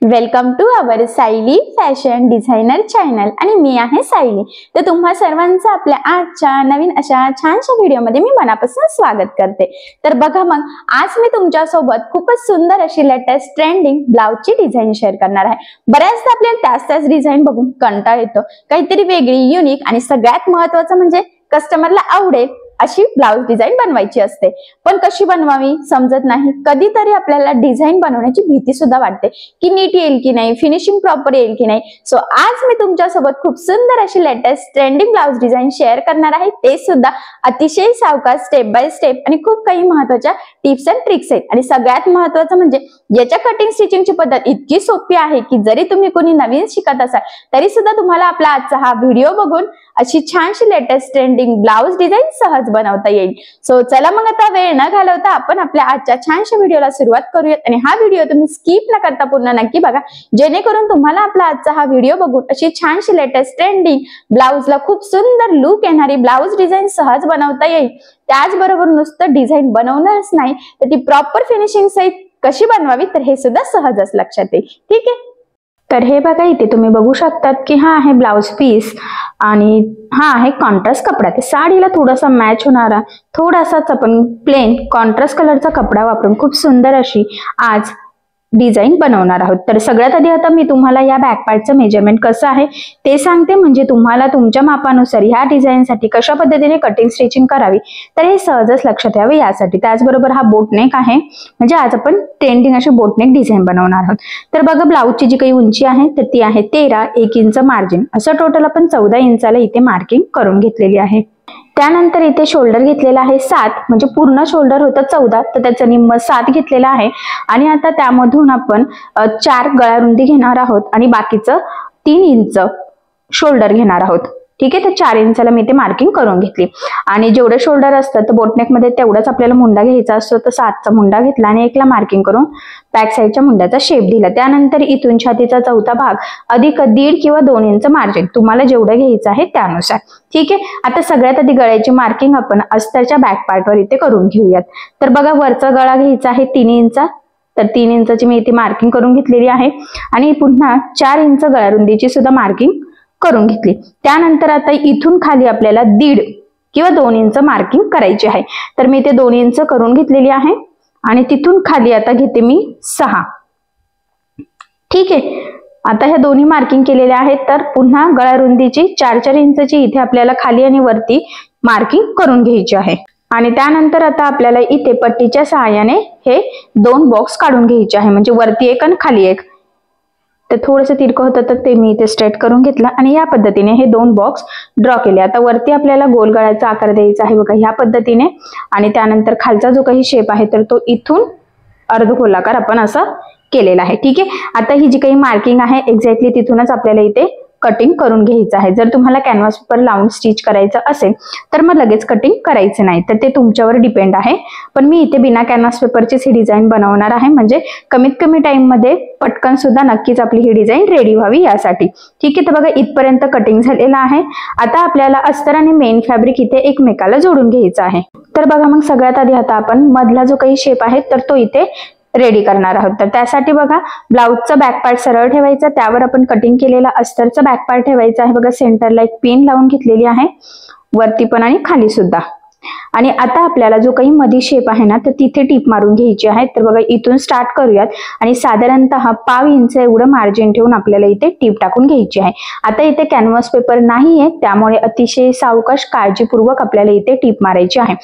Welcome to our Sayali fashion designer channel आणि मी आहे सायली। तर तुम्हा सर्वांचं आपल्या आजच्या नवीन अशा छानशा व्हिडिओमध्ये मी मनापासून स्वागत करते। तर बघा मग आज मी तुमच्यासोबत खूपच सुंदर अशी लेटेस्ट ट्रेंडिंग ब्लाउजची डिझाईन शेअर करणार आहे। बऱ्याचदा आपल्याला त्याच डिझाईन बघून कंटाळा येतो, काहीतरी वेगळी युनिक आणि सगळ्यात महत्त्वाचं म्हणजे कस्टमरला आवडेल अशी ब्लाउज डिझाईन बनवायची असते, पण कशी बनवावी समजत नाही। कधीतरी आपल्याला डिझाईन बनवण्याची भीती सुद्धा वाटते की नीट येईल की नाही, फिनिशिंग प्रॉपर येईल की नाही। सो आज मी तुमच्यासोबत खूप सुंदर अशी latest trending blouse design share करणार आहे, ते सुद्धा अतिशय सावकाश स्टेप बाय स्टेप आणि खूप काही महत्त्वाच्या टिप्स अँड ट्रिक्स आहेत। आणि सगळ्यात महत्त्वाचं म्हणजे याच्या कटिंग स्टिचिंगची पद्धत इतकी सोपी आहे की जरी तुम्ही कोणी नवीन शिकत असाल तरी सुद्धा तुम्हाला आपला आजचा हा व्हिडिओ बघून अशी छानशी लेटेस्ट ट्रेंडिंग ब्लाउज डिझाईन सहज बनवता येईल। सो चला मग आता वेळ न घालवता आपण आपल्या आजच्या छानशा व्हिडिओला सुरुवात करूयात। आणि हा व्हिडिओ तुम्ही स्किप न करता पूर्ण नक्की बघा, जेणेकरून तुम्हाला आपला आजचा हा व्हिडिओ बघून अशी छानशी लेटेस्ट ट्रेंडिंग ब्लाउजला खूप सुंदर लुक येणारी ब्लाउज डिझाईन सहज बनवता येईल। त्याचबरोबर नुसतं डिझाईन बनवणंच नाही तर ती प्रॉपर फिनिशिंग सहित कशी बनवावी तर हे सुद्धा सहजच लक्षात येईल। ठीक आहे, तर हे बघा इथे तुम्ही बघू शकतात की हा आहे ब्लाउज पीस आणि हा आहे कॉन्ट्रास्ट कपडा। ते साडीला थोडासा मॅच होणारा थोडासाच आपण प्लेन कॉन्ट्रास्ट कलरचा कपडा वापरून खूप सुंदर अशी आज डिझाईन बनवणार आहोत। तर सगळ्यात आधी आता मी तुम्हाला या बॅक पार्टचं मेजरमेंट कसं आहे ते सांगते, म्हणजे तुम्हाला तुमच्या मापानुसार ह्या डिझाईनसाठी कशा पद्धतीने कटिंग स्टिचिंग करावी तर हे सहजच लक्षात यावे यासाठी। त्याचबरोबर हा बोटनेक आहे, म्हणजे आज आपण ट्रेंडिंग अशी बोटनेक डिझाईन बनवणार आहोत। तर बघा ब्लाउजची जी काही उंची आहे तर ती आहे 13, 1 इंच मार्जिन, असं टोटल आपण 14 इंचाला इथे मार्किंग करून घेतलेली आहे। त्यानंतर इथे शोल्डर घेतलेला आहे 7, म्हणजे पूर्ण शोल्डर होतं 14 तर त्याचं निम्म 7 घेतलेला आहे। आणि आता त्यामधून आपण 4 गळा रुंदी घेणार आहोत आणि बाकीचं 3 इंच शोल्डर घेणार आहोत। ठीक आहे, तर 4 इंचाला मी ते मार्किंग करून घेतली। आणि जेवढे शोल्डर असतात तर बोटनेक मध्ये तेवढाच आपल्याला मुंडा घ्यायचा असतो, तर 7चा मुंडा घेतला आणि 1ला मार्किंग करून बॅक साईडच्या मुंड्याचा शेप दिला। त्यानंतर इथून छातीचा चौथा भाग अधिक 1.5 किंवा 2 इंच मार्जिन तुम्हाला जेवढं घ्यायचं आहे त्यानुसार। ठीक आहे, आता सगळ्यात आधी गळ्याची मार्किंग आपण अस्तरच्या बॅक पार्टवर इथे करून घेऊयात। तर बघा वरचा गळा घ्यायचा आहे 3 इंच, तर 3 इंचाची मी इथे मार्किंग करून घेतलेली आहे आणि पुन्हा 4 इंच गळा रुंदीची सुद्धा मार्किंग करून घेतली। त्यानंतर आता इथून खाली आपल्याला 1.5 किंवा 2 इंच मार्किंग करायची आहे, तर मी इथे 2 इंच करून घेतलेली आहे आणि तिथून खाली आता घेते मी 6। ठीक आहे, आता ह्या दोन्ही मार्किंग केलेल्या आहेत, तर पुन्हा गळा रुंदीची 4-4 इंचची इथे आपल्याला खाली आणि वरती मार्किंग करून घ्यायची आहे। आणि त्यानंतर आता आपल्याला इथे पट्टीच्या सहाय्याने हे 2 बॉक्स काढून घ्यायचे आहे, म्हणजे वरती 1 आणि खाली 1। तर थोडंसं तिरकं होतं तर ते मी इथे स्ट्रेट करून घेतलं आणि या पद्धतीने हे 2 बॉक्स ड्रॉ केले। आता वरती आपल्याला गोल गळ्याचा आकार द्यायचा आहे बघा ह्या पद्धतीने, आणि त्यानंतर खालचा जो काही शेप आहे तर तो इथून अर्धगोलाकार आपण असं केलेला आहे। ठीक आहे, आता ही जी काही मार्किंग आहे एक्झॅक्टली तिथूनच आपल्याला इथे कटिंग करून घ्यायचं आहे। जर तुम्हाला कॅनव्हास पेपर लावून स्टिच करायचं असेल तर मग लगेच कटिंग करायचं नाही, तर ते तुमच्यावर डिपेंड आहे। पण मी इथे बिना कॅनव्हास पेपरचीच ही डिझाईन बनवणार आहे, म्हणजे कमीत कमी टाइम मध्ये पटकन सुद्धा नक्कीच आपली ही डिझाईन रेडी व्हावी यासाठी। ठीक आहे, तर बघा इथपर्यंत कटिंग झालेलं आहे। आता आपल्याला अस्तर आणि मेन फॅब्रिक इथे एकमेकाला जोडून घ्यायचं आहे। तर बघा मग सगळ्यात आधी आता आपण मधला जो काही शेप आहे तर तो इथे रेडी करणार आहोत। तर त्यासाठी बघा ब्लाउजचा बॅक पार्ट सरळ ठेवायचा, त्यावर आपण कटिंग केलेला अस्तरचा बॅक पार्ट ठेवायचा आहे। बघा सेंटरला एक पिन लावून घेतलेली आहे, वरती पण आणि खाली सुद्धा। आणि आता आपल्याला जो काही मधी शेप आहे ना तर तिथे टीप मारून घ्यायची आहे। तर बघा इथून स्टार्ट करूयात आणि साधारणतः 1/2 इंच एवढं मार्जिन ठेवून आपल्याला इथे टीप टाकून घ्यायची आहे। आता इथे कॅनव्हास पेपर नाहीये त्यामुळे अतिशय सावकाश काळजीपूर्वक आपल्याला इथे टीप मारायची आहे।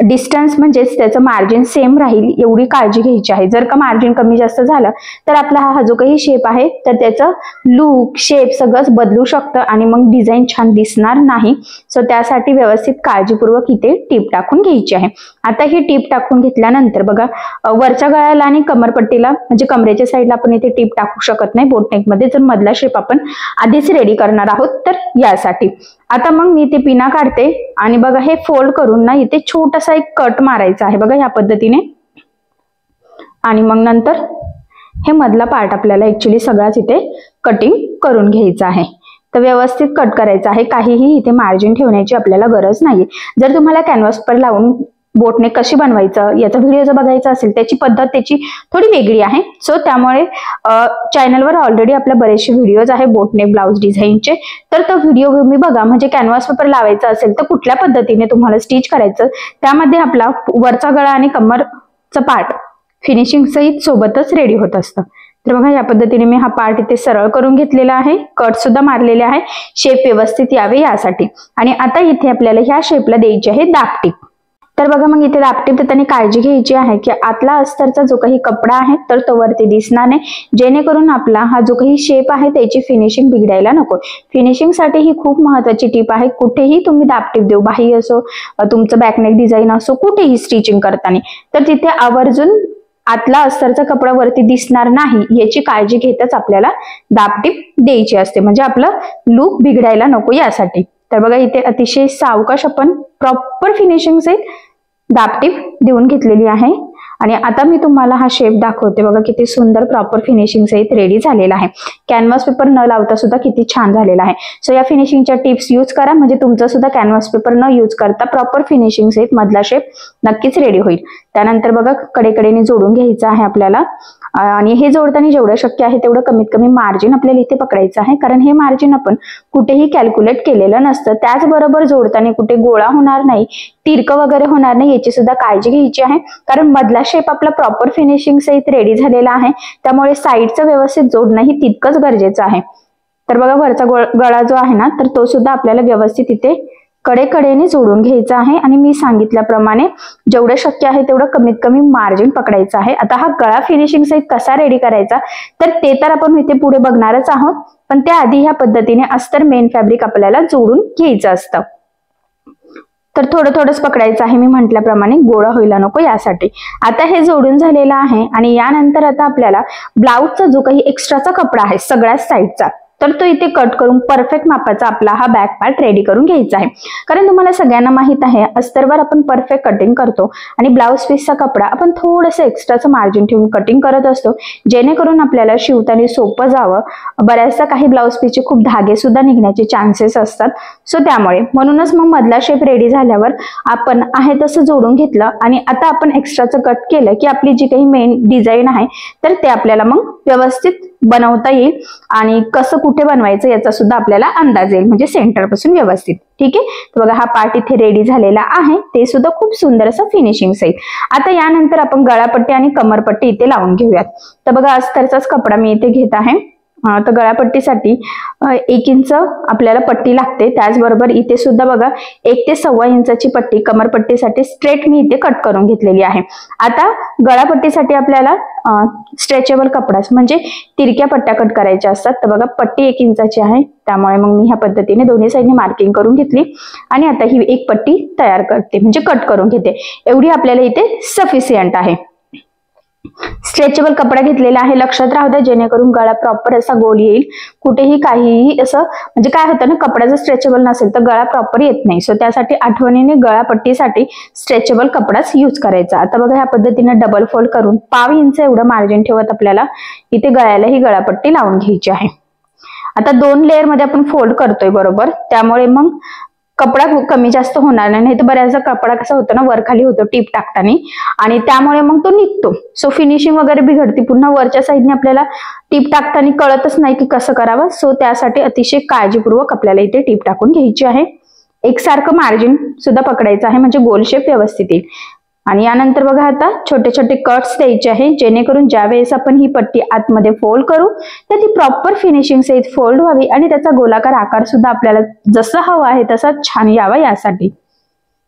डिस्टन्स म्हणजेच त्याचं मार्जिन सेम राहील एवढी काळजी घ्यायची आहे। जर का मार्जिन कमी जास्त झालं तर आपला हा जो काही शेप आहे तर त्याचं लुक शेप सगळंच बदलू शकतं आणि मग डिझाईन छान दिसणार नाही। सो त्यासाठी व्यवस्थित काळजीपूर्वक इथे टीप टाकून घ्यायची आहे। आता ही टीप टाकून घेतल्यानंतर बघा वरच्या गळ्याला आणि कमरपट्टीला म्हणजे कमरेच्या साईडला आपण इथे टीप टाकू शकत नाही बोटनेक मध्ये, जर मधला शेप आपण आधीच रेडी करणार आहोत तर यासाठी। आता मग मी इथे पिना काढते आणि बघा हे फोल्ड करून ना इथे छोटासा एक कट मारायचा आहे बघा ह्या पद्धतीने। आणि मग नंतर हे मधला पार्ट आपल्याला ऍक्च्युली सगळाच इथे कटिंग करून घ्यायचा आहे। तर व्यवस्थित कट करायचा आहे, काहीही इथे मार्जिन ठेवण्याची आपल्याला गरज नाही। जर तुम्हाला कॅनव्हास पेपर लावून बोटनेक कशी बनवायचं याचा व्हिडिओ जर बघायचा असेल त्याची पद्धत त्याची थोडी वेगळी आहे. सो त्यामुळे चॅनलवर ऑलरेडी आपल्या बरेचसे व्हिडिओज आहे बोटनेक ब्लाउज डिझाईनचे, तर तो व्हिडिओ तुम्ही बघा. म्हणजे कॅनव्हास पेपर लावायचा असेल तर कुठल्या पद्धतीने तुम्हाला स्टिच करायचं त्यामध्ये आपला वरचा गळा आणि कमरचा पार्ट फिनिशिंग सहित सोबतच रेडी होत असतं. तर बघा या पद्धतीने मी हा पार्ट इथे सरळ करून घेतलेला आहे, कट सुद्धा मारलेले आहे शेप व्यवस्थित यावे यासाठी. आणि आता इथे आपल्याला ह्या शेपला द्यायची आहे दापटीप. तर बघा मग इथे दापटीप देताना काळजी घ्यायची आहे की आतला अस्तरचा जो काही कपडा आहे तर तो वरती दिसणार नाही, जेणेकरून आपला हा जो काही शेप आहे त्याची फिनिशिंग बिघडायला नको. फिनिशिंग साठी ही खूप महत्वाची टीप आहे. कुठेही तुम्ही दापटीप देऊ, बाही असो तुमचं बॅकनेक डिझाईन असो कुठेही स्टिचिंग करताना, तर तिथे आवर्जून आतला अस्तरचा कपडा वरती दिसणार नाही याची काळजी घेतच आपल्याला दापटीप द्यायची असते, म्हणजे आपलं लुक बिघडायला नको यासाठी. तर बघा इथे अतिशय सावकाश आपण प्रॉपर फिनिशिंग सहित दापटीप देऊन घेतलेली आहे. आणि आता मी तुम्हाला हा शेप दाखवते. बघा किती सुंदर प्रॉपर फिनिशिंग सहित रेडी झालेला आहे. कॅनव्हास पेपर न लावता सुद्धा किती छान झालेला आहे. सो या फिनिशिंगच्या टिप्स यूज करा, म्हणजे तुमचा सुद्धा कॅनव्हास पेपर न यूज करता प्रॉपर फिनिशिंग सहित मधला शेप नक्कीच रेडी होईल. त्यानंतर बघा कडेकडेने जोडून घ्यायचं आहे आपल्याला. आणि हे जोडताना जेवढं शक्य आहे तेवढं कमीत कमी मार्जिन आपल्याला इथे पकडायचं आहे, कारण हे मार्जिन आपण कुठेही कॅल्क्युलेट केलेलं नसतं. त्याचबरोबर जोडताना कुठे गोळा होणार नाही, तिरकं वगैरे होणार नाही याची सुद्धा काळजी घ्यायची आहे, कारण मधला शेप आपला प्रॉपर फिनिशिंग सहित रेडी झालेला आहे. त्यामुळे साईडचं व्यवस्थित जोडणंही तितकंच गरजेचं आहे. तर बघा वरचा गळा जो आहे ना तर तो सुद्धा आपल्याला व्यवस्थित इथे कडेकडेने जोडून घ्यायचा आहे. आणि मी सांगितल्याप्रमाणे जेवढं शक्य आहे तेवढं कमीत कमी मार्जिन पकडायचं आहे. आता हा गळा फिनिशिंग सहित कसा रेडी करायचा तर ते तर आपण इथे पुढे बघणारच आहोत, पण त्याआधी ह्या पद्धतीने अस्तर मेन फॅब्रिक आपल्याला जोडून घ्यायचं असतं. तर थोडं थोडंच पकडायचं आहे, मी म्हटल्याप्रमाणे गोळा व्हायला नको यासाठी. आता हे जोडून झालेलं आहे आणि यानंतर आता आपल्याला ब्लाउजचा जो काही एक्स्ट्राचा कपडा आहे सगळ्याच साईडचा तर तो इथे कट करून परफेक्ट मापाचा आपला हा बॅक पार्ट रेडी करून घ्यायचा आहे. कारण तुम्हाला सगळ्यांना माहित आहे अस्तरवर आपण परफेक्ट कटिंग करतो आणि ब्लाउज पीसचा कपडा आपण थोडंसं एक्स्ट्राचं मार्जिन ठेवून कटिंग करत असतो, जेणेकरून आपल्याला शिवताना सोपं जावं. बऱ्याचदा काही ब्लाउज पीसचे खूप धागे सुद्धा निघण्याचे चान्सेस असतात. सो त्यामुळे म्हणूनच मग मधला शेप रेडी झाल्यावर आपण आहे तसं जोडून घेतलं आणि आता आपण एक्स्ट्राचं कट केलं की आपली जी काही मेन डिझाईन आहे तर ते आपल्याला मग व्यवस्थित बनवता येईल आणि कसं कुठे बनवायचं याचा सुद्धा आपल्याला अंदाज येईल, म्हणजे सेंटर पासून व्यवस्थित. ठीक आहे, तर बघा हा पार्ट इथे रेडी झालेला आहे, ते सुद्धा खूप सुंदर असं फिनिशिंग सहित. आता यानंतर आपण गळापट्टी आणि कमरपट्टी इथे लावून घेऊयात. तर बघा अस्तरचाच कपडा मी इथे घेत आहे. तर गळापट्टीसाठी 1 इंच आपल्याला पट्टी लागते. त्याचबरोबर इथे सुद्धा बघा 1 ते 1.25 इंचाची पट्टी कमरपट्टीसाठी स्ट्रेट मी इथे कट करून घेतलेली आहे. आता गळापट्टीसाठी आपल्याला स्ट्रेचेबल कपडा म्हणजे तिरक्या पट्ट्या कट करायच्या असतात. तर बघा पट्टी 1 इंचाची आहे, त्यामुळे मग मी ह्या पद्धतीने दोन्ही साईडने मार्किंग करून घेतली आणि आता ही एक पट्टी तयार करते, म्हणजे कट करून घेते. एवढी आपल्याला इथे सफिशियंट आहे. स्ट्रेचेबल कपडा घेतलेला आहे, लक्षात राहू द्या, जेणेकरून गळा प्रॉपर असा गोल येईल. कुठेही काहीही असं म्हणजे काय होतं ना, कपडा जर स्ट्रेचेबल नसेल तर गळा प्रॉपर येत नाही. सो त्यासाठी आठवणीने गळापट्टीसाठी स्ट्रेचेबल कपडाच यूज करायचा. आता बघा ह्या पद्धतीने डबल फोल्ड करून 1/2 इंच एवढं मार्जिन ठेवत आपल्याला इथे गळ्याला ही गळापट्टी लावून घ्यायची आहे. आता 2 लेअर मध्ये आपण फोल्ड करतोय बरोबर, त्यामुळे मग कपडा कमी जास्त होणार नाही. तर बऱ्याचदा कपडा कसा होतो ना वर खाली होतो टीप टाकताना आणि त्यामुळे मग तो निघतो. सो फिनिशिंग वगैरे बिघडते. पुन्हा वरच्या साईडने आपल्याला टीप टाकताना कळतच नाही की कसं करावं. सो त्यासाठी अतिशय काळजीपूर्वक आपल्याला इथे टीप टाकून घ्यायची आहे. एकसारखं मार्जिन सुद्धा पकडायचं आहे, म्हणजे गोल शेप व्यवस्थित येईल. आणि यानंतर बघा आता छोटे छोटे कट्स द्यायचे आहे, जेणेकरून ज्या वेळेस आपण ही पट्टी आतमध्ये फोल्ड करू तर ती प्रॉपर फिनिशिंग सहित फोल्ड व्हावी आणि त्याचा गोलाकार आकार सुद्धा आपल्याला जसं हवा आहे तसा छान यावा यासाठी.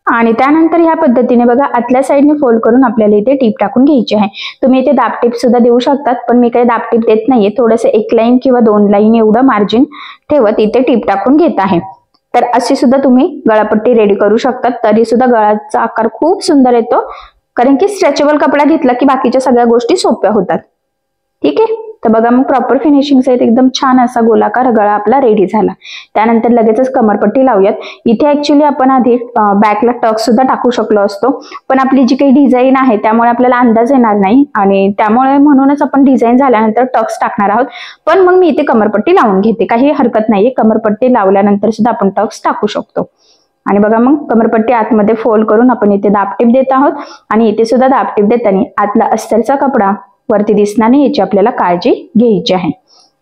आणि त्यानंतर ह्या पद्धतीने बघा आतल्या साईडने फोल्ड करून आपल्याला इथे टीप टाकून घ्यायची आहे. तुम्ही इथे दाबटीप सुद्धा देऊ शकतात, पण मी काही दाबटीप देत नाहीये. थोडंसं 1 लाईन किंवा 2 लाईन एवढं मार्जिन ठेवत इथे टीप टाकून घेत आहे. तर अशी सुद्धा तुम्ही गळापट्टी रेडी करू शकतात. तरी सुद्धा गळाचा आकार खूप सुंदर येतो, कारण की स्ट्रेचेबल कपडा घेतला की बाकीच्या सगळ्या गोष्टी सोप्या होतात. ठीक आहे, तर बघा मग प्रॉपर फिनिशिंग सहित एकदम छान असा गोलाकार गळा आपला रेडी झाला. त्यानंतर लगेचच कमरपट्टी लावूयात. इथे ऍक्च्युली आपण आधी बॅकला टक्स सुद्धा टाकू शकलो असतो, पण आपली जी काही डिझाईन आहे त्यामुळे आपल्याला अंदाज येणार नाही आणि त्यामुळे म्हणूनच आपण डिझाईन झाल्यानंतर टक्स टाकणार आहोत. पण मग मी इथे कमरपट्टी लावून घेते, काही हरकत नाहीये. कमरपट्टी लावल्यानंतर सुद्धा आपण टक्स टाकू शकतो. आणि बघा मग कमरपट्टी आतमध्ये फोल्ड करून आपण इथे दाबटीप देत आहोत आणि इथे सुद्धा दाबटीप देताना आतला अस्तरचा कपडा वरती दिसणार नाही याची आपल्याला काळजी घ्यायची आहे.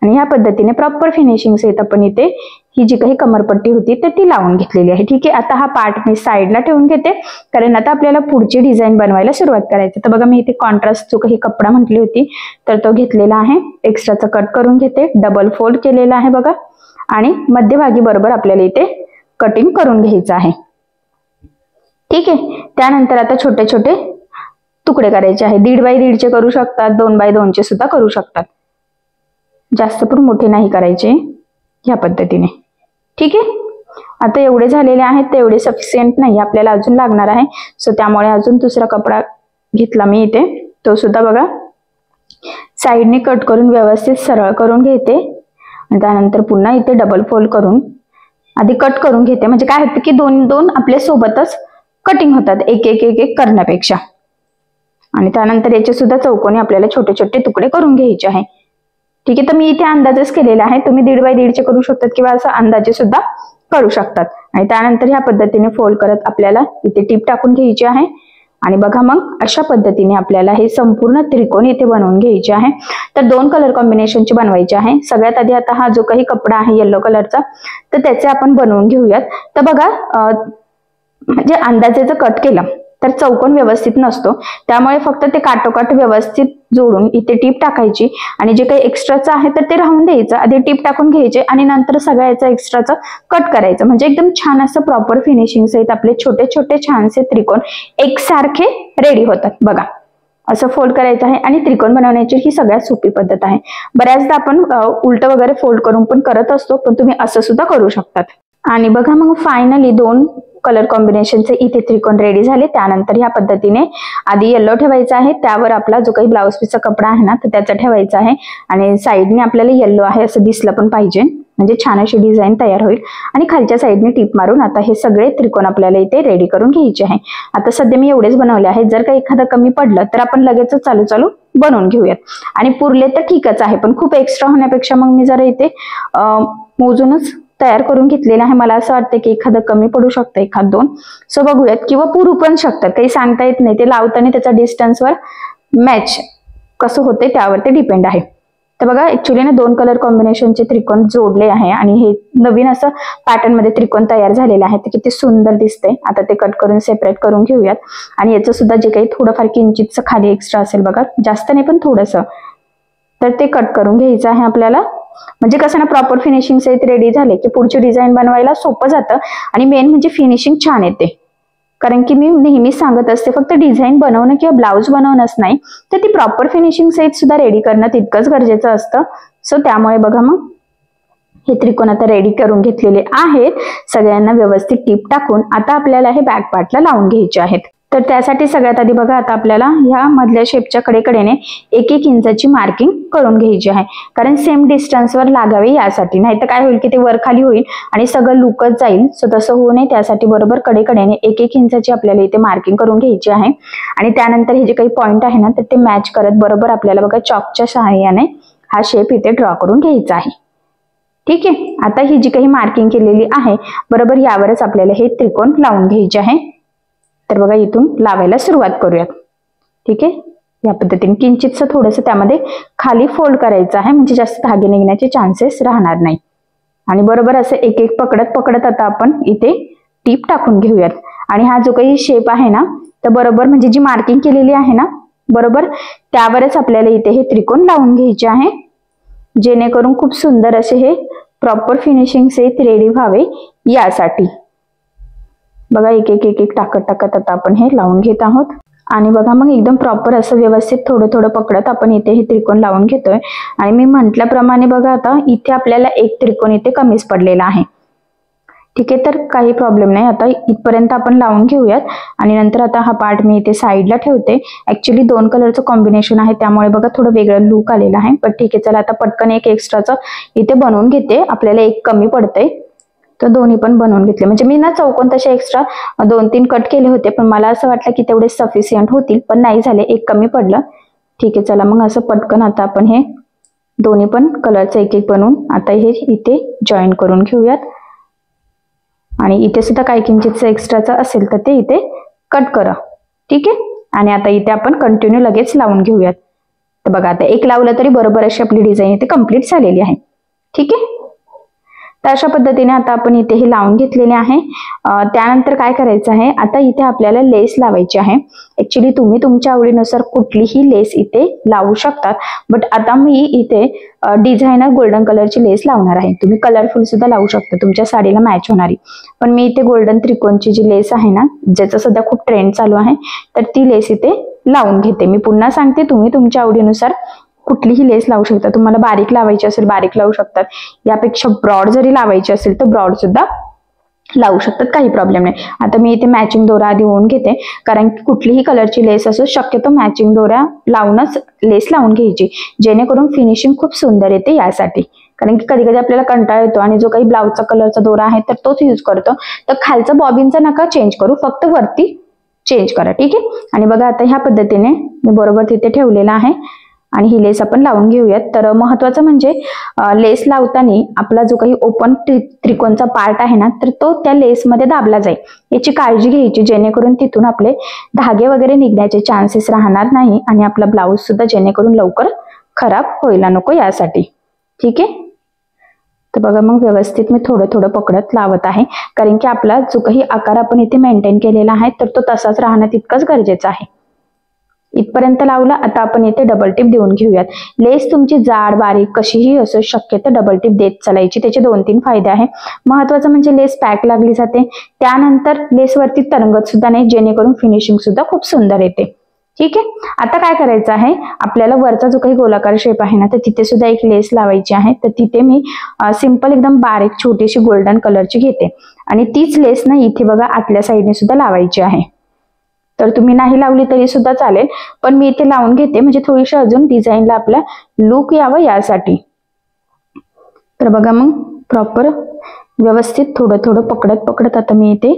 आणि ह्या पद्धतीने प्रॉपर फिनिशिंग सहित आपण इथे ही जी काही कमरपट्टी होती तर ती लावून घेतलेली आहे. ठीक आहे, आता हा पार्ट मी साईडला ठेवून घेते कारण आता आपल्याला पुढची डिझाईन बनवायला सुरुवात करायची. तर बघा मी इथे कॉन्ट्रास्ट जो काही कपडा म्हटली होती तर तो घेतलेला आहे, एक्स्ट्राचा कट करून घेते, डबल फोल्ड केलेला आहे बघा आणि मध्यभागी बरोबर आपल्याला इथे कटिंग करून घ्यायचं आहे. ठीक आहे, त्यानंतर आता छोटे छोटे तुकडे करायचे आहे. 1.5 बाय 1.5 करू शकतात, 2 बाय 2 सुद्धा करू शकतात, जास्त पण मोठे नाही करायचे ह्या पद्धतीने. ठीक आहे, आता एवढे झालेले आहेत ते एवढे सफिशियंट नाही, आपल्याला अजून लागणार आहे. सो त्यामुळे अजून दुसरा कपडा घेतला मी इथे, तो सुद्धा बघा साईडने कट करून व्यवस्थित सरळ करून घेते आणि त्यानंतर पुन्हा इथे डबल फोल्ड करून आधी कट करून घेते. म्हणजे काय होतं की दोन आपल्या सोबतच कटिंग होतात एक एक एक एक करण्यापेक्षा. आणि त्यानंतर याचे सुद्धा चौकोनी आपल्याला छोटे छोटे तुकडे करून घ्यायचे आहे. ठीक आहे, तर मी इथे अंदाजच केलेला आहे, तुम्ही 1.5 बाय 1.5 करू शकतात किंवा असं अंदाजे सुद्धा करू शकतात. आणि त्यानंतर ह्या पद्धतीने फोल्ड करत आपल्याला इथे टीप टाकून घ्यायची आहे. आणि बघा मग अशा पद्धतीने आपल्याला हे संपूर्ण त्रिकोण इथे बनवून घ्यायचे आहे. तर 2 कलर कॉम्बिनेशनचे बनवायचे आहे. सगळ्यात आधी आता हा जो काही कपडा आहे येलो कलरचा तर त्याचे आपण बनवून घेऊयात. तर बघा म्हणजे अंदाजेचं कट केलं तर चौकोन व्यवस्थित नसतो, त्यामुळे फक्त ते काटोकाट व्यवस्थित जोडून इथे टीप टाकायची आणि जे काही एक्स्ट्राचं आहे तर ते राहून द्यायचं. आधी टीप टाकून घ्यायचे आणि नंतर सगळ्याचं एक्स्ट्राचं कट करायचं. म्हणजे एकदम छान असं प्रॉपर फिनिशिंग सहित आपले छोटे छोटे छानसे त्रिकोण एकसारखे रेडी होतात. बघा असं फोल्ड करायचं आहे आणि त्रिकोण बनवण्याची ही सगळ्यात सोपी पद्धत आहे. बऱ्याचदा आपण उलट वगैरे फोल्ड करून पण करत असतो, पण तुम्ही असं सुद्धा करू शकतात. आणि बघा मग फायनली 2 कलर कॉम्बिनेशनचे इथे त्रिकोण रेडी झाले. त्यानंतर ह्या पद्धतीने आधी येलो ठेवायचा आहे, त्यावर आपला जो काही ब्लाउज पीसचा कपडा आहे ना तर त्याचा ठेवायचा आहे आणि साईडने आपल्याला येलो आहे असं दिसलं पण पाहिजे, म्हणजे छान अशी डिझाईन तयार होईल. आणि खालच्या साईडने टीप मारून आता हे सगळे त्रिकोण आपल्याला इथे रेडी करून घ्यायचे आहे. आता सध्या मी एवढेच बनवले आहेत, जर का एखादं कमी पडलं तर आपण लगेच चालू बनवून घेऊयात. आणि पुरले तर ठीकच आहे, पण खूप एक्स्ट्रा होण्यापेक्षा मग मी जरा इथे मोजूनच तयार करून घेतलेला आहे. मला असं वाटतं की एखादं कमी पडू शकतं, एखाद 2. सो बघूयात, किंवा पुरू पण शकतात, काही सांगता येत नाही. ते लावताना त्याचा डिस्टन्सवर मॅच कसं होते त्यावर ते डिपेंड आहे. तर बघा ऍक्च्युली ना 2 कलर कॉम्बिनेशनचे त्रिकोण जोडले आहे आणि हे नवीन असं पॅटर्न मध्ये त्रिकोण तयार झालेले आहे. ते किती सुंदर दिसते. आता ते कट करून सेपरेट करून घेऊयात. आणि याचं सुद्धा जे काही थोडंफार किंचितचं खाली एक्स्ट्रा असेल बघा, जास्त नाही पण थोडंसं, तर ते कट करून घ्यायचं आहे आपल्याला. म्हणजे कसं ना प्रॉपर फिनिशिंग सहित रेडी झाले की पुढची डिझाईन बनवायला सोपं जातं आणि मेन म्हणजे फिनिशिंग छान येते. कारण की मी नेहमीच सांगत असते फक्त डिझाईन बनवणं किंवा ब्लाऊज बनवणंच नाही, तर ती प्रॉपर फिनिशिंग सहित सुद्धा रेडी करणं तितकंच गरजेचं असतं. सो त्यामुळे बघा मग हे त्रिकोण आता रेडी करून घेतलेले आहेत. सगळ्यांना व्यवस्थित टीप टाकून आता आपल्याला हे बॅक पार्टला लावून घ्यायचे आहेत. तर त्यासाठी सगळ्यात आधी बघा आता आपल्याला ह्या मधल्या शेपच्या कडेकडेने 1-1 इंचाची मार्किंग करून घ्यायची आहे, कारण सेम डिस्टन्सवर लागावे यासाठी. नाही तर काय होईल की ते वर खाली होईल आणि सगळं लुकच जाईल. सो तसं होऊ नये त्यासाठी बरोबर कडेकडेने 1-1 इंचाची आपल्याला इथे मार्किंग करून घ्यायची आहे. आणि त्यानंतर हे जे काही पॉइंट आहे ना तर ते मॅच करत बरोबर आपल्याला बघा चॉकच्या सहाय्याने हा शेप इथे ड्रॉ करून घ्यायचा आहे. ठीक आहे, आता ही जी काही मार्किंग केलेली आहे बरोबर यावरच आपल्याला हे त्रिकोण लावून घ्यायचे आहे. तर बघा इथून लावायला सुरुवात करूयात. ठीक आहे, या पद्धतीने किंचितसं थोडंसं त्यामध्ये खाली फोल्ड करायचं आहे, म्हणजे जास्त धागे निघण्याचे चान्सेस राहणार नाही. आणि बरोबर असं एक एक पकडत आता आपण इथे टीप टाकून घेऊयात. आणि हा जो काही शेप आहे ना तर बरोबर म्हणजे जी मार्किंग केलेली आहे ना बरोबर त्यावरच आपल्याला इथे हे त्रिकोण लावून घ्यायचे आहे, जेणेकरून खूप सुंदर असे हे प्रॉपर फिनिशिंग सहित रेडी व्हावे यासाठी. बघा एक एक टाकत आता आपण हे लावून घेत आहोत. आणि बघा मग एकदम प्रॉपर असं व्यवस्थित थोडं पकडत आपण इथे हे त्रिकोण लावून घेतोय. आणि मी म्हटल्याप्रमाणे बघा आता इथे आपल्याला एक त्रिकोण इथे कमीच पडलेला आहे. ठीक आहे, तर काही प्रॉब्लेम नाही. आता इथपर्यंत आपण लावून घेऊयात आणि नंतर आता हा पार्ट मी इथे साईडला ठेवते. ऍक्च्युली 2 कलरचं कॉम्बिनेशन आहे त्यामुळे बघा थोडं वेगळं लुक आलेलं आहे, पण ठीक आहे चला आता पटकन एक एक्स्ट्राचं इथे बनवून घेते. आपल्याला एक कमी पडतंय तर दोन्ही पण बनवून घेतले. म्हणजे मी ना चौकोन तसे एक्स्ट्रा 2-3 कट केले होते, पण मला असं वाटलं की तेवढे सफिशियंट होतील, पण नाही झाले, एक कमी पडलं. ठीक आहे चला मग असं पटकन आता आपण हे दोन्ही पण कलरचं एक बनवून आता हे इथे जॉईन करून घेऊयात. आणि इथे सुद्धा काही किंचितचं एक्स्ट्राचं असेल तर ते इथे कट करा. ठीक आहे. आणि आता इथे आपण कंटिन्यू लगेच लावून घेऊयात. तर बघा आता एक लावलं तरी बरोबर अशी आपली डिझाईन इथे कंप्लीट झालेली आहे. ठीक आहे. तर अशा पद्धतीने आता आपण इथे हे लावून घेतलेले आहे. त्यानंतर काय करायचं आहे, आता इथे आपल्याला लेस लावायची आहे. ऍक्च्युली तुम्ही तुमच्या आवडीनुसार कुठलीही लेस इथे लावू शकतात, बट आता मी इथे डिझायनर गोल्डन कलरची लेस लावणार आहे. तुम्ही कलरफुल सुद्धा लावू शकता, तुमच्या साडीला मॅच होणारी. पण मी इथे गोल्डन त्रिकोणची जी लेस आहे ना, ज्याचा सध्या खूप ट्रेंड चालू आहे, तर ती लेस इथे लावून घेते. मी पुन्हा सांगते, तुम्ही तुमच्या आवडीनुसार कुठलीही लेस लावू शकता. तुम्हाला बारीक लावायची असेल बारीक लावू शकतात, यापेक्षा ब्रॉड जरी लावायची असेल तर ब्रॉड सुद्धा लावू शकतात, काही प्रॉब्लेम नाही. आता मी इथे मॅचिंग दोरा देऊन घेते, कारण की कुठलीही कलरची लेस असो शक्यतो मॅचिंग दोरा लावूनच लेस लावून घ्यायची, जेणेकरून फिनिशिंग खूप सुंदर येते यासाठी. कारण की कधी कधी आपल्याला कंटाळा येतो आणि जो काही ब्लाउजचा कलरचा दोरा आहे तर तोच यूज करतो, तर खालचा बॉबिनचा नका चेंज करू, फक्त वरती चेंज करा. ठीक आहे. आणि बघा आता ह्या पद्धतीने मी बरोबर तिथे ठेवलेला आहे आणि ही लेस आपण लावून घेऊयात. तर महत्वाचं म्हणजे लेस लावताना आपला जो काही ओपन त्रिकोणचा पार्ट आहे ना, तर तो त्या लेसमध्ये दाबला जाईल, याची काळजी घ्यायची, जेणेकरून तिथून आपले धागे वगैरे निघण्याचे चान्सेस राहणार नाही आणि आपला ब्लाऊज सुद्धा जेणेकरून लवकर खराब व्हायला नको यासाठी. ठीक आहे. तर बघा मग व्यवस्थित मी थोडं थोडं पकडत लावत आहे, कारण की आपला जो काही आकार आपण इथे मेंटेन केलेला आहे तर तो तसाच राहणं तितकंच गरजेचं आहे. इथपर्यंत लावला. आता आपण इथे डबल टिप देऊन घेऊयात. लेस तुमची जाड बारीक कशीही असू शक्यतो डबल टिप देत चालायची. त्याचे 2-3 फायदे आहे. महत्वाचं म्हणजे लेस पॅक लागली जाते, त्यानंतर लेस वरती तरंगत सुद्धा नाही, जेणेकरून फिनिशिंग सुद्धा खूप सुंदर येते. ठीक आहे. आता काय करायचं आहे, आपल्याला वरचा जो काही गोलाकार शेप आहे ना, तर तिथे सुद्धा एक लेस लावायची आहे. तर तिथे मी सिंपल एकदम बारीक छोटीशी गोल्डन कलरची घेते आणि तीच लेस ना इथे बघा आतल्या साईडने सुद्धा लावायची आहे. तर तुम्ही नाही लावली तरी सुद्धा चालेल, पण मी इथे लावून घेते म्हणजे थोडीशी अजून डिझाईनला आपला लुक यावं यासाठी. तर बघा मग प्रॉपर व्यवस्थित थोडं थोडं पकडत पकडत आता मी इथे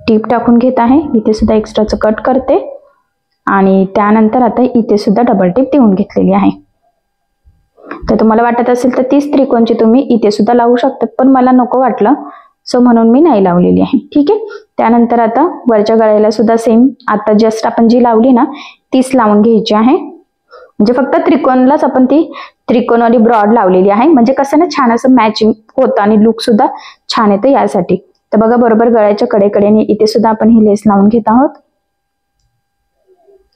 टीप टाकून घेत आहे. इथे सुद्धा एक्स्ट्राचं कट करते आणि त्यानंतर आता इथे सुद्धा डबल टिप देऊन घेतलेली आहे. तर तुम्हाला वाटत असेल तर 30 त्रिकोणची तुम्ही इथे सुद्धा लावू शकतात, पण मला नको वाटलं सो म्हणून मी नाही लावलेली आहे. ठीक आहे. त्यानंतर आता वरच्या गळ्याला सुद्धा सेम आता जस्ट आपण जी लावली ना तीच लावून घ्यायची आहे. म्हणजे फक्त त्रिकोणलाच आपण ती त्रिकोणवाली ब्रॉड लावलेली आहे, म्हणजे कसं ना छान असं मॅचिंग होतं आणि लुक सुद्धा छान येतं यासाठी. तर बघा बरोबर गळ्याच्या कडेकडेने इथे सुद्धा आपण ही लेस लावून घेत आहोत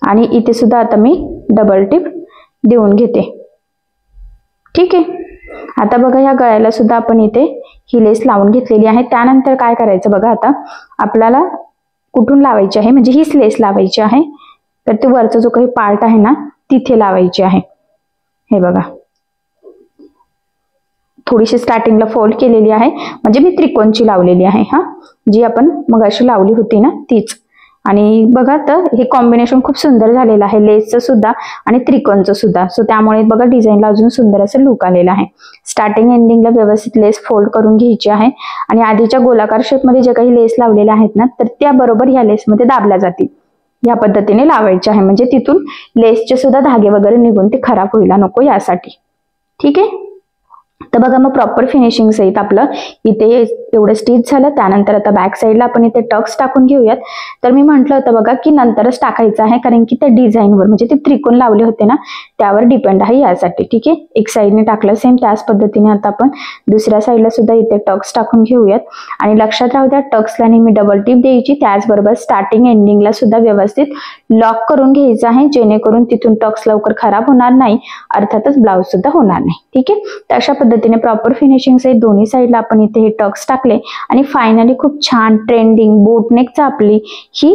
आणि इथे सुद्धा आता मी डबल टिप देऊन घेते. ठीक आहे. आता बघा ह्या गळ्याला सुद्धा आपण इथे ही लेस लावून घेतलेली आहे. त्यानंतर काय करायचं बघा, आता आपल्याला कुठून लावायची आहे, म्हणजे हीच लेस लावायची आहे. तर ते वरचा जो काही पार्ट आहे ना तिथे लावायची आहे. हे बघा थोडीशी स्टार्टिंगला फोल्ड केलेली आहे, म्हणजे मी त्रिकोणची लावलेली आहे, हा जी आपण मगाशी लावली होती ना तीच. आणि बघा तर हे कॉम्बिनेशन खूप सुंदर झालेलं आहे, लेसचं सुद्धा आणि त्रिकोणचं सुद्धा. सो त्यामुळे बघा डिझाईनला अजून सुंदर असं लुक आलेला आहे. स्टार्टिंग एंडिंगला व्यवस्थित लेस फोल्ड करून घ्यायची आहे आणि आधीच्या गोलाकार शेपमध्ये जे काही लेस लावलेल्या आहेत ना तर त्या बरोबर ह्या लेसमध्ये दाबल्या जातील. या पद्धतीने लावायचे आहे, म्हणजे तिथून लेसचे सुद्धा धागे वगैरे निघून ते खराब व्हायला नको यासाठी. ठीक आहे. तर बघा मग प्रॉपर फिनिशिंग सहित आपलं इथे एवढं स्टिच झालं. त्यानंतर आता बॅक साईडला आपण इथे टक्स टाकून घेऊयात. तर मी म्हटलं होतं बघा की नंतरच टाकायचं आहे, कारण की त्या डिझाईनवर म्हणजे ते त्रिकोण लावले होते ना त्यावर डिपेंड आहे यासाठी. ठीक आहे. एक साईडने टाकलं सेम त्याच पद्धतीने आता आपण दुसऱ्या साईडला सुद्धा इथे टक्स टाकून घेऊयात. आणि लक्षात राहू द्या टक्सला नेहमी डबल टिप द्यायची, त्याचबरोबर स्टार्टिंग एंडिंगला सुद्धा व्यवस्थित लॉक करून घ्यायचं आहे, जेणेकरून तिथून टक्स लवकर खराब होणार नाही, अर्थातच ब्लाउज सुद्धा होणार नाही. ठीक आहे. तर अशा पद्धतीने प्रॉपर फिनिशिंग सहित दोन्ही साईडला आपण इथे हे टक्स टाकले आणि फायनली खूप छान ट्रेंडिंग बोटनेकचा आपली ही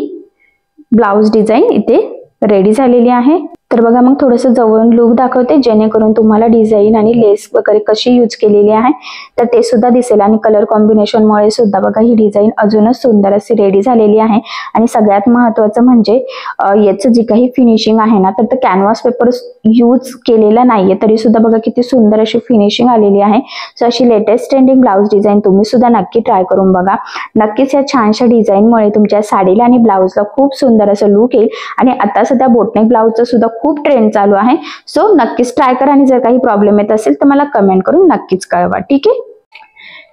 ब्लाउज डिझाईन इथे रेडी झालेली आहे. तर बघा मग थोडंसं जवळून लुक दाखवते, जेणेकरून तुम्हाला डिझाईन आणि लेस वगैरे कशी यूज केलेली आहे तर ते सुद्धा दिसेल. आणि कलर कॉम्बिनेशनमुळे सुद्धा बघा ही डिझाईन अजूनच सुंदर अशी रेडी झालेली आहे. आणि सगळ्यात महत्त्वाचं म्हणजे याचं जी काही फिनिशिंग आहे ना तर कॅनव्हास पेपर यूज केलेला नाहीये, तरी सुद्धा बघा किती सुंदर अशी फिनिशिंग आलेली आहे. सो अशी लेटेस्ट ट्रेंडिंग ब्लाउज डिझाईन तुम्ही सुद्धा नक्की ट्राय करून बघा. नक्कीच या छानशा डिझाईनमुळे तुमच्या साडीला आणि ब्लाउजला खूप सुंदर असं लुक येईल. आणि आता सध्या बोटनेक ब्लाउजचं सुद्धा खूप ट्रेंड चालू आहे. सो नक्कीच ट्राय करा आणि जर काही प्रॉब्लेम येत असेल तर मला कमेंट करून नक्कीच कळवा. ठीक आहे.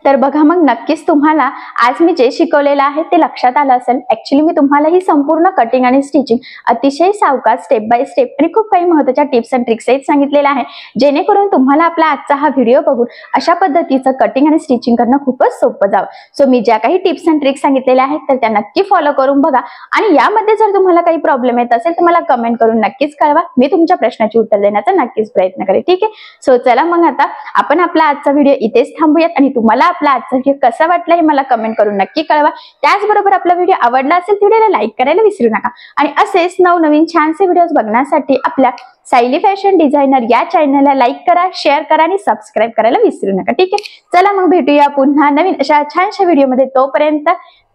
तर बघा मग नक्कीच तुम्हाला आज मी जे शिकवलेलं आहे ते लक्षात आलं असेल। ऍक्च्युली मी तुम्हाला ही संपूर्ण कटिंग आणि स्टिचिंग अतिशय सावकाश स्टेप बाय स्टेप आणि खूप काही महत्त्वाच्या टिप्स आणि ट्रिक्स सांगितलेल्या आहे, जेणेकरून तुम्हाला आपला आजचा हा व्हिडिओ बघून अशा पद्धतीचं कटिंग आणि स्टिचिंग करणं खूपच सोपं जावं। सो मी ज्या काही टिप्स आणि ट्रिक्स सांगितलेल्या आहेत तर त्या नक्की फॉलो करून बघा आणि यामध्ये जर तुम्हाला काही प्रॉब्लेम येत असेल तर मला कमेंट करून नक्कीच कळवा, मी तुमच्या प्रश्नाची उत्तर देण्याचा नक्कीच प्रयत्न करेन। ठीक आहे, सो चला मग आता आपण आपला आजचा व्हिडिओ इथेच थांबूयात आणि तुम्हाला आपला आजचा व्हिडिओ कसा वाटला हे मला कमेंट करून नक्की कळवा। त्याचबरोबर आपला व्हिडिओ आवडला असेल तर व्हिडिओला लाईक करायला विसरू नका आणि असेच नवनवीन छानसे व्हिडिओज बघण्यासाठी आपल्या सायली फॅशन डिझायनर या चॅनलला लाईक करा, शेअर करा आणि सबस्क्राईब करायला विसरू नका। ठीक आहे, चला मग भेटूया पुन्हा नवीन अशा छानशा व्हिडिओमध्ये। तोपर्यंत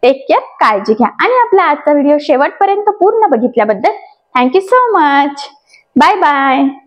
टेक केअर, काळजी घ्या आणि आपला आजचा व्हिडिओ शेवटपर्यंत पूर्ण बघितल्याबद्दल thank you so much. Bye bye.